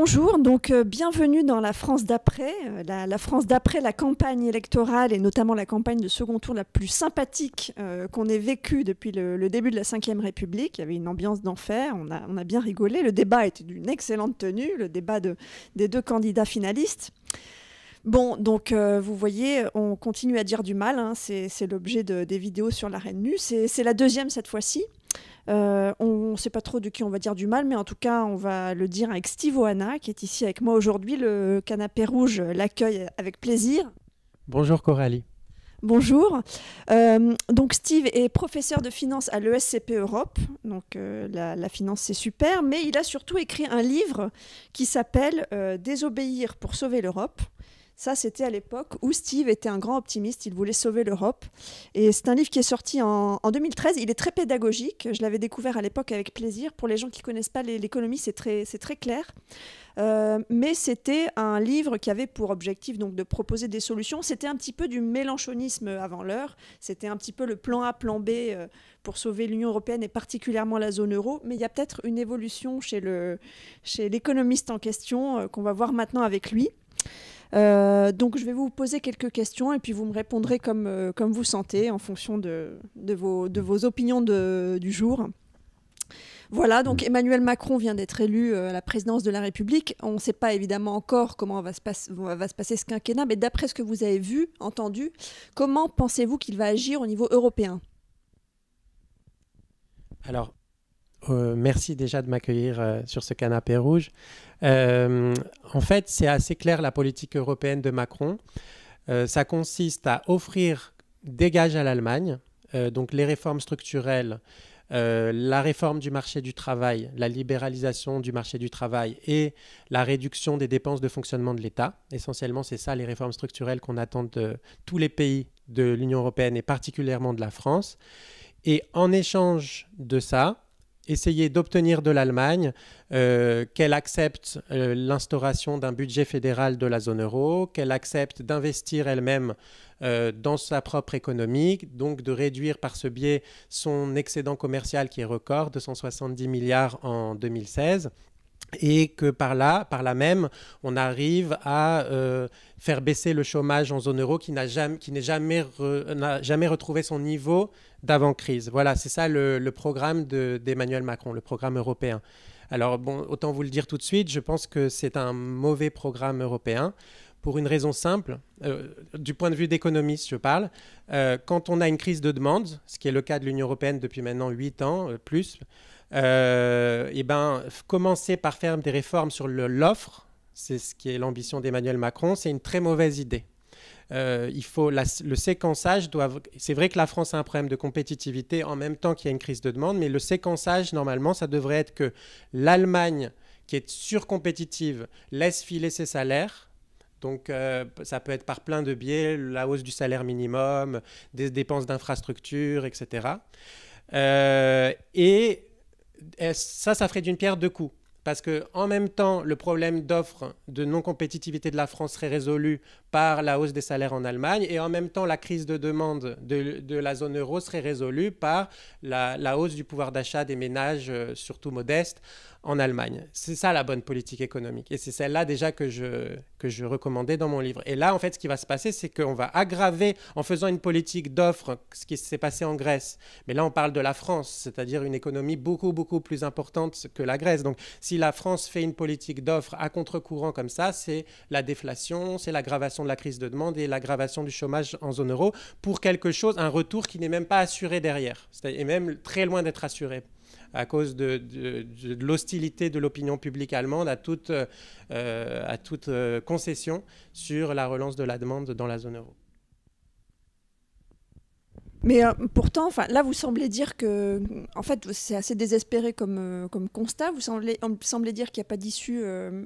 Bonjour, donc bienvenue dans la France d'après, la France d'après la campagne électorale et notamment la campagne de second tour la plus sympathique qu'on ait vécue depuis le début de la Ve République. Il y avait une ambiance d'enfer, on a bien rigolé, le débat était d'une excellente tenue, le débat des deux candidats finalistes. Bon, donc vous voyez, on continue à dire du mal, hein, c'est l'objet des vidéos sur la Reine Nue, c'est la deuxième cette fois-ci. On ne sait pas trop de qui on va dire du mal, mais en tout cas, on va le dire avec Steve Oana, qui est ici avec moi aujourd'hui. Le Canapé Rouge l'accueille avec plaisir. Bonjour Coralie. Bonjour. Donc Steve est professeur de finance à l'ESCP Europe. Donc la finance, c'est super, mais il a surtout écrit un livre qui s'appelle Désobéir pour sauver l'Europe. Ça, c'était à l'époque où Steve était un grand optimiste, il voulait sauver l'Europe. Et c'est un livre qui est sorti en 2013, il est très pédagogique, je l'avais découvert à l'époque avec plaisir. Pour les gens qui ne connaissent pas l'économie, c'est très clair. Mais c'était un livre qui avait pour objectif donc, de proposer des solutions. C'était un petit peu du mélenchonisme avant l'heure, c'était un petit peu le plan A, plan B pour sauver l'Union européenne et particulièrement la zone euro. Mais il y a peut-être une évolution chez l'économiste en question qu'on va voir maintenant avec lui. Donc je vais vous poser quelques questions et puis vous me répondrez comme vous sentez en fonction de vos opinions du jour. Voilà, donc Emmanuel Macron vient d'être élu à la présidence de la République. On ne sait pas évidemment encore comment va se passer ce quinquennat, mais d'après ce que vous avez vu, entendu, comment pensez-vous qu'il va agir au niveau européen ? Alors, merci déjà de m'accueillir sur ce canapé rouge. En fait, c'est assez clair la politique européenne de Macron. Ça consiste à offrir des gages à l'Allemagne, donc les réformes structurelles, la réforme du marché du travail, la libéralisation du marché du travail et la réduction des dépenses de fonctionnement de l'État. Essentiellement, c'est ça les réformes structurelles qu'on attend de tous les pays de l'Union européenne et particulièrement de la France. Et en échange de ça, essayer d'obtenir de l'Allemagne qu'elle accepte l'instauration d'un budget fédéral de la zone euro, qu'elle accepte d'investir elle-même dans sa propre économie, donc de réduire par ce biais son excédent commercial qui est record, 270 milliards en 2016. Et que par là même, on arrive à faire baisser le chômage en zone euro qui n'a jamais retrouvé son niveau d'avant-crise. Voilà, c'est ça le programme d'Emmanuel Macron, le programme européen. Alors, bon, autant vous le dire tout de suite, je pense que c'est un mauvais programme européen pour une raison simple. Du point de vue d'économiste, je parle. Quand on a une crise de demande, ce qui est le cas de l'Union européenne depuis maintenant 8 ans, plus, commencer par faire des réformes sur l'offre, c'est ce qui est l'ambition d'Emmanuel Macron, c'est une très mauvaise idée. Il faut le séquençage c'est vrai que la France a un problème de compétitivité en même temps qu'il y a une crise de demande, mais le séquençage, normalement, ça devrait être que l'Allemagne, qui est surcompétitive, laisse filer ses salaires. Donc, ça peut être par plein de biais, la hausse du salaire minimum, des dépenses d'infrastructure, etc. Et ça ferait d'une pierre deux coups. Parce qu'en même temps, le problème d'offre de non-compétitivité de la France serait résolu par la hausse des salaires en Allemagne et en même temps, la crise de demande de la zone euro serait résolue par la hausse du pouvoir d'achat des ménages, surtout modestes, en Allemagne. C'est ça la bonne politique économique. Et c'est celle-là déjà que je recommandais dans mon livre. Et là, en fait, ce qui va se passer, c'est qu'on va aggraver, en faisant une politique d'offre, ce qui s'est passé en Grèce. Mais là, on parle de la France, c'est-à-dire une économie beaucoup, beaucoup plus importante que la Grèce. Donc, si la France fait une politique d'offre à contre-courant comme ça, c'est la déflation, c'est l'aggravation de la crise de demande et l'aggravation du chômage en zone euro pour quelque chose, un retour qui n'est même pas assuré derrière, et même très loin d'être assuré à cause de l'hostilité de l'opinion publique allemande à toute concession sur la relance de la demande dans la zone euro. Mais pourtant, là, vous semblez dire que, en fait, c'est assez désespéré comme constat. Vous semblez dire qu'il n'y a pas d'issue,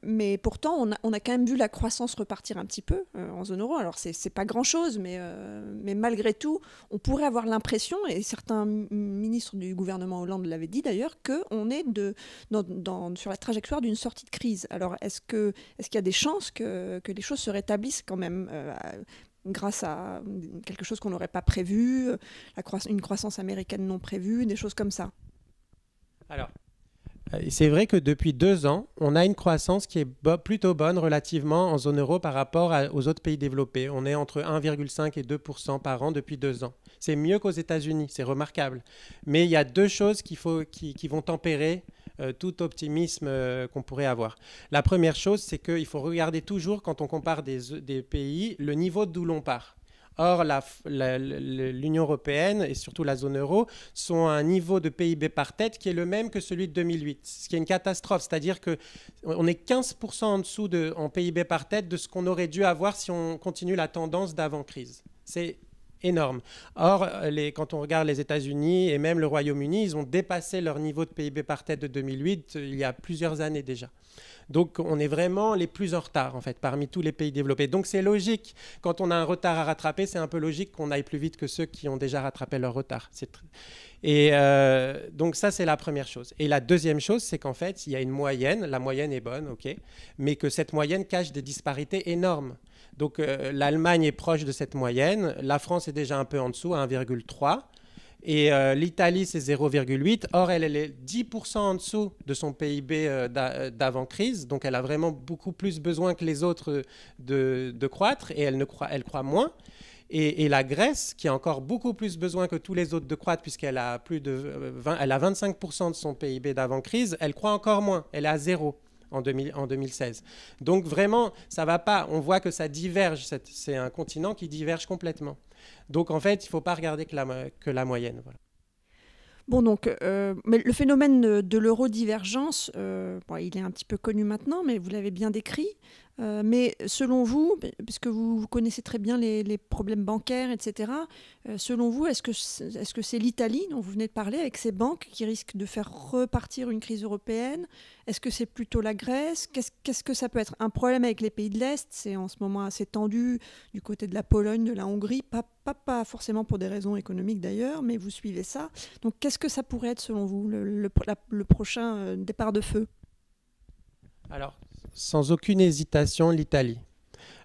mais pourtant, on a quand même vu la croissance repartir un petit peu en zone euro. Alors, c'est pas grand-chose, mais malgré tout, on pourrait avoir l'impression, et certains ministres du gouvernement Hollande l'avaient dit d'ailleurs, qu'on est sur la trajectoire d'une sortie de crise. Alors, est-ce qu'il y a des chances que les choses se rétablissent quand même grâce à quelque chose qu'on n'aurait pas prévu, une croissance américaine non prévue, des choses comme ça? Alors, C'est vrai que depuis 2 ans, on a une croissance qui est plutôt bonne relativement en zone euro par rapport aux autres pays développés. On est entre 1,5 et 2% par an depuis 2 ans. C'est mieux qu'aux États-Unis, c'est remarquable. Mais il y a deux choses qui vont tempérer tout optimisme qu'on pourrait avoir. La première chose, c'est qu'il faut regarder toujours, quand on compare des pays, le niveau d'où l'on part. Or, l'Union européenne et surtout la zone euro sont à un niveau de PIB par tête qui est le même que celui de 2008, ce qui est une catastrophe. C'est-à-dire qu'on est 15% en dessous en PIB par tête de ce qu'on aurait dû avoir si on continue la tendance d'avant-crise. C'est énorme. Or, quand on regarde les États-Unis et même le Royaume-Uni, ils ont dépassé leur niveau de PIB par tête de 2008 il y a plusieurs années déjà. Donc, on est vraiment les plus en retard, en fait, parmi tous les pays développés. Donc, c'est logique. Quand on a un retard à rattraper, c'est un peu logique qu'on aille plus vite que ceux qui ont déjà rattrapé leur retard. Et donc, ça, c'est la première chose. Et la deuxième chose, c'est qu'en fait, il y a une moyenne. La moyenne est bonne, OK, mais que cette moyenne cache des disparités énormes. Donc, l'Allemagne est proche de cette moyenne. La France est déjà un peu en dessous, à 1,3. Et l'Italie, c'est 0,8. Or, elle est 10% en dessous de son PIB d'avant-crise. Donc, elle a vraiment beaucoup plus besoin que les autres de croître. Et elle croît moins. Et la Grèce, qui a encore beaucoup plus besoin que tous les autres de croître, puisqu'elle a elle a 25% de son PIB d'avant-crise, elle croît encore moins. Elle est à 0 en 2016. Donc, vraiment, ça ne va pas. On voit que ça diverge. C'est un continent qui diverge complètement. Donc, en fait, il ne faut pas regarder que la moyenne. Voilà. Bon, donc, mais le phénomène de l'eurodivergence, il est un petit peu connu maintenant, mais vous l'avez bien décrit. Mais selon vous, puisque vous connaissez très bien les problèmes bancaires, etc., selon vous, est-ce que c'est l'Italie dont vous venez de parler, avec ses banques, qui risque de faire repartir une crise européenne? Est-ce que c'est plutôt la Grèce? Qu'est-ce que ça peut être? Un problème avec les pays de l'Est, c'est en ce moment assez tendu du côté de la Pologne, de la Hongrie, pas forcément pour des raisons économiques d'ailleurs, mais vous suivez ça. Donc qu'est-ce que ça pourrait être selon vous, le prochain départ de feu? Alors, sans aucune hésitation, l'Italie.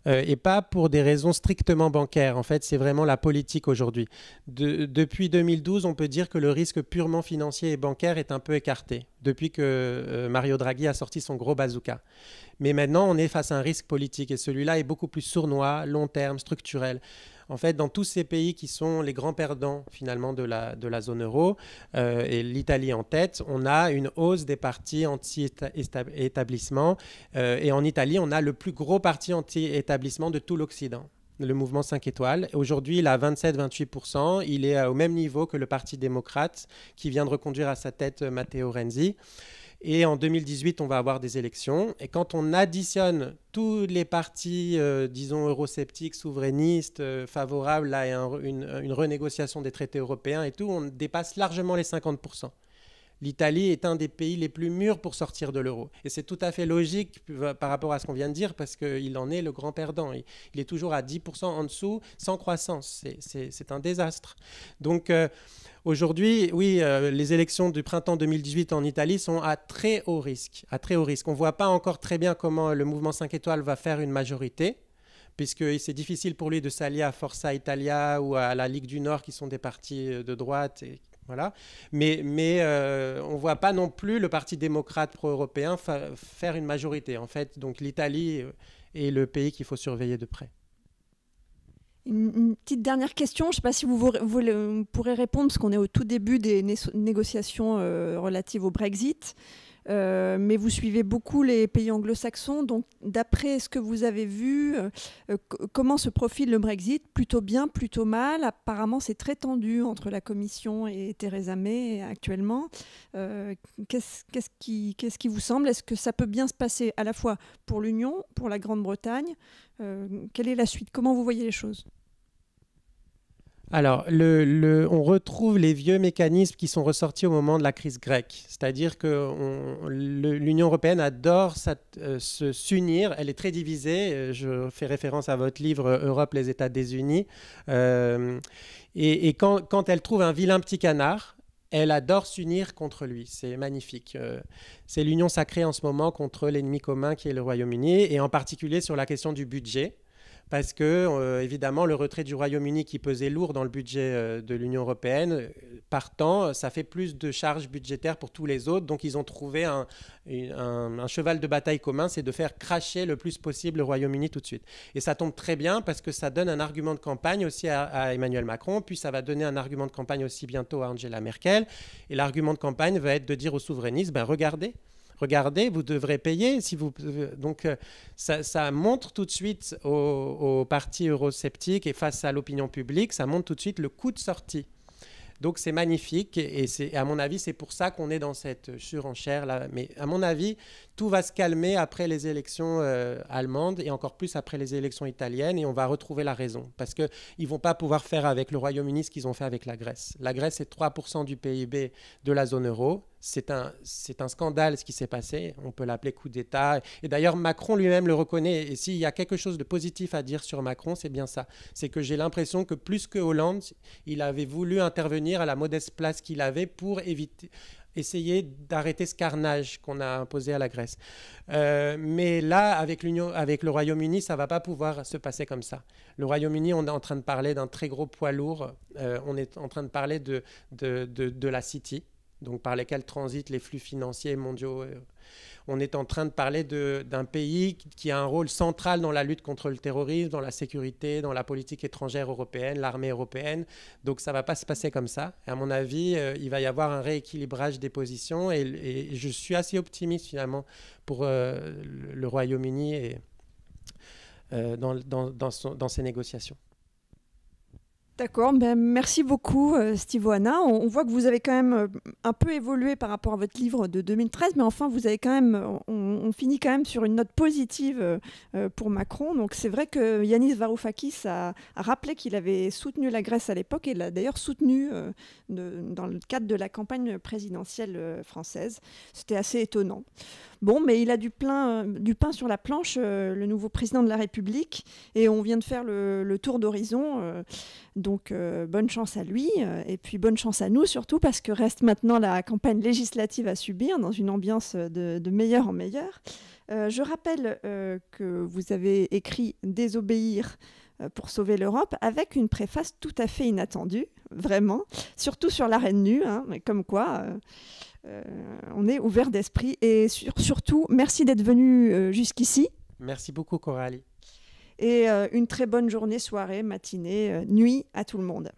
Et pas pour des raisons strictement bancaires. En fait, c'est vraiment la politique aujourd'hui. Depuis 2012, on peut dire que le risque purement financier et bancaire est un peu écarté, depuis que Mario Draghi a sorti son gros bazooka. Mais maintenant, on est face à un risque politique, et celui-là est beaucoup plus sournois, long terme, structurel. En fait, dans tous ces pays qui sont les grands perdants finalement de la zone euro, et l'Italie en tête, on a une hausse des partis anti-établissement. Et en Italie, on a le plus gros parti anti-établissement de tout l'Occident, le mouvement 5 étoiles. Aujourd'hui, il a 27-28%. Il est au même niveau que le Parti démocrate qui vient de reconduire à sa tête Matteo Renzi. Et en 2018, on va avoir des élections. Et quand on additionne tous les partis, disons, eurosceptiques, souverainistes, favorables à une renégociation des traités européens et tout, on dépasse largement les 50%. L'Italie est un des pays les plus mûrs pour sortir de l'euro. Et c'est tout à fait logique par rapport à ce qu'on vient de dire, parce qu'il en est le grand perdant. Il est toujours à 10% en dessous, sans croissance. C'est un désastre. Donc, aujourd'hui, oui, les élections du printemps 2018 en Italie sont à très haut risque. On ne voit pas encore très bien comment le mouvement 5 étoiles va faire une majorité, puisque c'est difficile pour lui de s'allier à Forza Italia ou à la Ligue du Nord, qui sont des partis de droite. Voilà. Mais on ne voit pas non plus le Parti démocrate pro-européen faire une majorité. En fait, donc l'Italie est le pays qu'il faut surveiller de près. Une petite dernière question, je ne sais pas si vous pourrez répondre, parce qu'on est au tout début des négociations relatives au Brexit, mais vous suivez beaucoup les pays anglo-saxons, donc d'après ce que vous avez vu, comment se profile le Brexit? Plutôt bien, plutôt mal? Apparemment, c'est très tendu entre la Commission et Theresa May actuellement. Qu'est-ce qui vous semble? Est-ce que ça peut bien se passer à la fois pour l'Union, pour la Grande-Bretagne? Quelle est la suite? Comment vous voyez les choses? Alors, on retrouve les vieux mécanismes qui sont ressortis au moment de la crise grecque. C'est-à-dire que l'Union européenne adore s'unir. Elle est très divisée. Je fais référence à votre livre « Europe, les États désunis ». Et quand elle trouve un vilain petit canard, elle adore s'unir contre lui. C'est magnifique. C'est l'union sacrée en ce moment contre l'ennemi commun qui est le Royaume-Uni, et en particulier sur la question du budget. Parce que, évidemment, le retrait du Royaume-Uni qui pesait lourd dans le budget de l'Union européenne partant, ça fait plus de charges budgétaires pour tous les autres. Donc, ils ont trouvé un cheval de bataille commun, c'est de faire cracher le plus possible le Royaume-Uni tout de suite. Et ça tombe très bien parce que ça donne un argument de campagne aussi à Emmanuel Macron, puis ça va donner un argument de campagne aussi bientôt à Angela Merkel. Et l'argument de campagne va être de dire aux souverainistes, regardez, vous devrez payer. Donc, ça montre tout de suite aux partis eurosceptiques et face à l'opinion publique, ça montre tout de suite le coût de sortie. Donc, c'est magnifique et à mon avis, c'est pour ça qu'on est dans cette surenchère là. Mais à mon avis, tout va se calmer après les élections allemandes et encore plus après les élections italiennes et on va retrouver la raison. Parce qu'ils ne vont pas pouvoir faire avec le Royaume-Uni ce qu'ils ont fait avec la Grèce. La Grèce, c'est 3% du PIB de la zone euro. C'est un scandale ce qui s'est passé. On peut l'appeler coup d'État. Et d'ailleurs, Macron lui-même le reconnaît. Et s'il y a quelque chose de positif à dire sur Macron, c'est bien ça. C'est que j'ai l'impression que plus que Hollande, il avait voulu intervenir à la modeste place qu'il avait pour essayer d'arrêter ce carnage qu'on a imposé à la Grèce. Mais là, avec le Royaume-Uni, ça ne va pas pouvoir se passer comme ça. Le Royaume-Uni, on est en train de parler d'un très gros poids lourd. On est en train de parler de la City, donc par lesquels transitent les flux financiers mondiaux. On est en train de parler d'un pays qui a un rôle central dans la lutte contre le terrorisme, dans la sécurité, dans la politique étrangère européenne, l'armée européenne. Donc ça ne va pas se passer comme ça. Et à mon avis, il va y avoir un rééquilibrage des positions et je suis assez optimiste finalement pour le Royaume-Uni et, dans ces négociations. D'accord, merci beaucoup Steve Oana. On voit que vous avez quand même un peu évolué par rapport à votre livre de 2013, mais enfin vous avez quand même, on finit quand même sur une note positive pour Macron. Donc c'est vrai que Yanis Varoufakis a rappelé qu'il avait soutenu la Grèce à l'époque et l'a d'ailleurs soutenu dans le cadre de la campagne présidentielle française. C'était assez étonnant. Bon, mais il a du pain sur la planche, le nouveau président de la République, et on vient de faire le tour d'horizon. Donc, bonne chance à lui, et puis bonne chance à nous surtout, parce que reste maintenant la campagne législative à subir, dans une ambiance de meilleur en meilleur. Je rappelle que vous avez écrit « Désobéir pour sauver l'Europe » avec une préface tout à fait inattendue, vraiment, surtout sur la reine nue, hein, mais comme quoi... on est ouvert d'esprit et surtout, merci d'être venu jusqu'ici. Merci beaucoup Coralie. Et une très bonne journée, soirée, matinée, nuit à tout le monde.